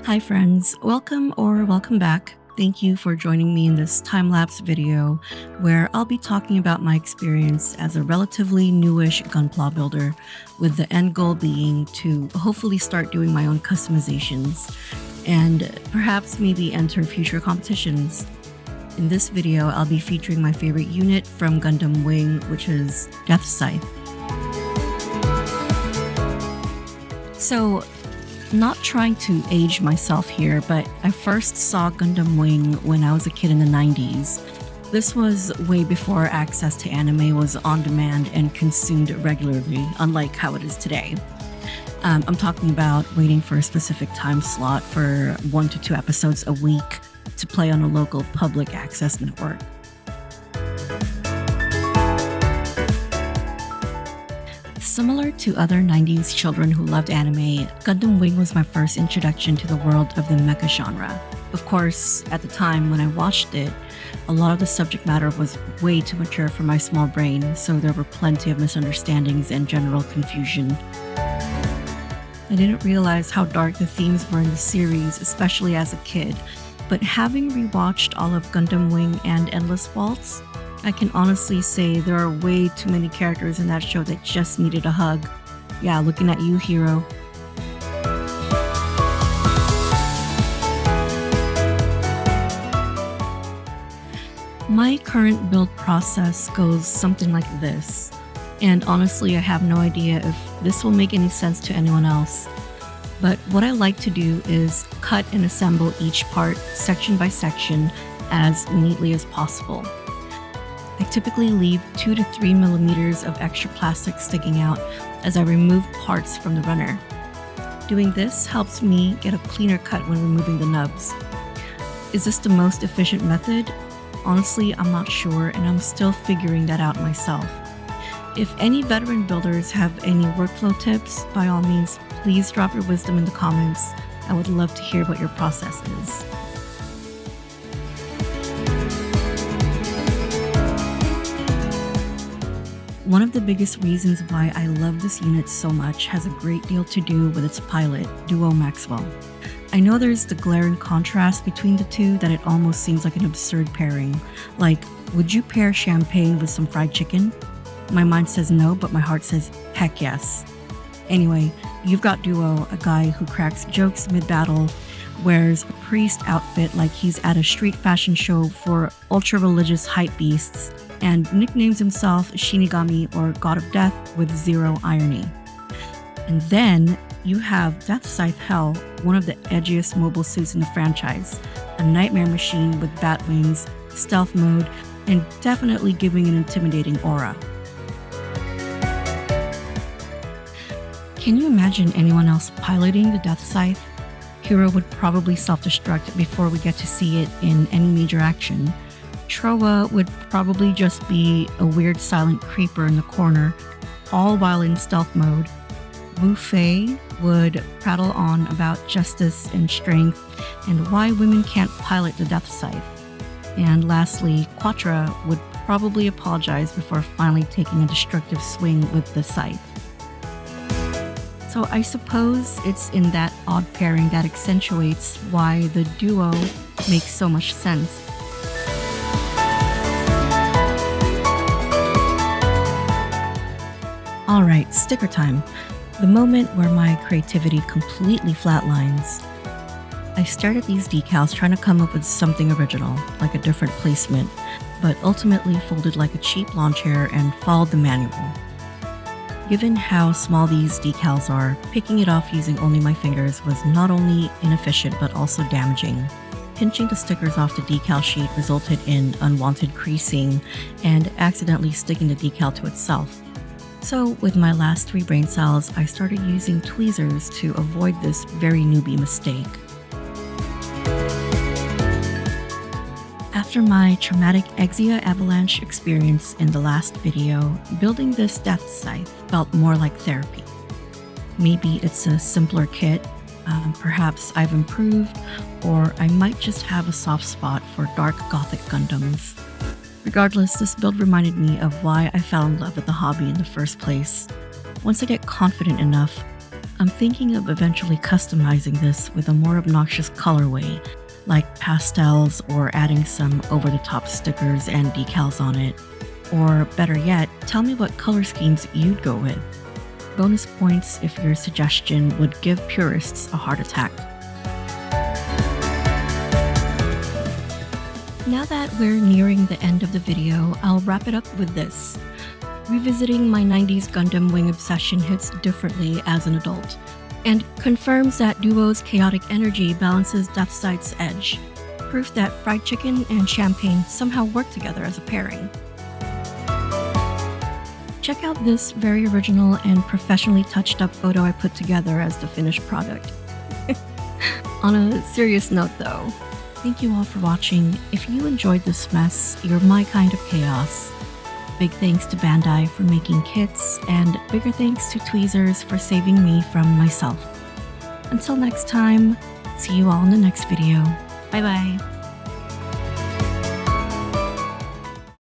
Hi friends, welcome or welcome back. Thank you for joining me in this time-lapse video where I'll be talking about my experience as a relatively newish Gunpla builder, with the end goal being to hopefully start doing my own customizations and perhaps maybe enter future competitions. In this video, I'll be featuring my favorite unit from Gundam Wing, which is Deathscythe. So, not trying to age myself here, but I first saw Gundam Wing when I was a kid in the 90s. This was way before access to anime was on demand and consumed regularly, unlike how it is today. I'm talking about waiting for a specific time slot for 1 to 2 episodes a week to play on a local public access network. Similar to other 90s children who loved anime, Gundam Wing was my first introduction to the world of the mecha genre. Of course, at the time when I watched it, a lot of the subject matter was way too mature for my small brain, so there were plenty of misunderstandings and general confusion. I didn't realize how dark the themes were in the series, especially as a kid, but having rewatched all of Gundam Wing and Endless Waltz, I can honestly say there are way too many characters in that show that just needed a hug. Yeah, looking at you, hero. My current build process goes something like this, and honestly I have no idea if this will make any sense to anyone else. But what I like to do is cut and assemble each part section by section as neatly as possible. I typically leave 2 to 3 millimeters of extra plastic sticking out as I remove parts from the runner. Doing this helps me get a cleaner cut when removing the nubs. Is this the most efficient method? Honestly, I'm not sure, and I'm still figuring that out myself. If any veteran builders have any workflow tips, by all means, please drop your wisdom in the comments. I would love to hear what your process is. One of the biggest reasons why I love this unit so much has a great deal to do with its pilot, Duo Maxwell. I know there's the glaring contrast between the two that it almost seems like an absurd pairing. Like, would you pair champagne with some fried chicken? My mind says no, but my heart says heck yes. Anyway, you've got Duo, a guy who cracks jokes mid-battle, wears a priest outfit like he's at a street fashion show for ultra-religious hype beasts, and nicknames himself Shinigami, or God of Death, with zero irony. And then you have Deathscythe Hell, one of the edgiest mobile suits in the franchise, a nightmare machine with bat wings, stealth mode, and definitely giving an intimidating aura. Can you imagine anyone else piloting the Deathscythe? Hero would probably self-destruct before we get to see it in any major action. Trowa would probably just be a weird silent creeper in the corner, all while in stealth mode. Wu Fei would prattle on about justice and strength and why women can't pilot the Deathscythe. And lastly, Quatra would probably apologize before finally taking a destructive swing with the scythe. So I suppose it's in that odd pairing that accentuates why the duo makes so much sense. Alright, sticker time. The moment where my creativity completely flatlines. I stared at these decals trying to come up with something original, like a different placement, but ultimately folded like a cheap lawn chair and followed the manual. Given how small these decals are, picking it off using only my fingers was not only inefficient but also damaging. Pinching the stickers off the decal sheet resulted in unwanted creasing and accidentally sticking the decal to itself. So with my last 3 brain cells, I started using tweezers to avoid this very newbie mistake. After my traumatic Exia avalanche experience in the last video, building this Deathscythe felt more like therapy. Maybe it's a simpler kit, perhaps I've improved, or I might just have a soft spot for dark gothic Gundams. Regardless, this build reminded me of why I fell in love with the hobby in the first place. Once I get confident enough, I'm thinking of eventually customizing this with a more obnoxious colorway, like pastels or adding some over-the-top stickers and decals on it. Or better yet, tell me what color schemes you'd go with. Bonus points if your suggestion would give purists a heart attack. Now that we're nearing the end of the video, I'll wrap it up with this. Revisiting my 90s Gundam Wing obsession hits differently as an adult, and confirms that Duo's chaotic energy balances Deathscythe's edge, proof that fried chicken and champagne somehow work together as a pairing. Check out this very original and professionally touched up photo I put together as the finished product. On a serious note though, thank you all for watching. If you enjoyed this mess, you're my kind of chaos. Big thanks to Bandai for making kits, and bigger thanks to Tweezers for saving me from myself. Until next time, see you all in the next video. Bye bye.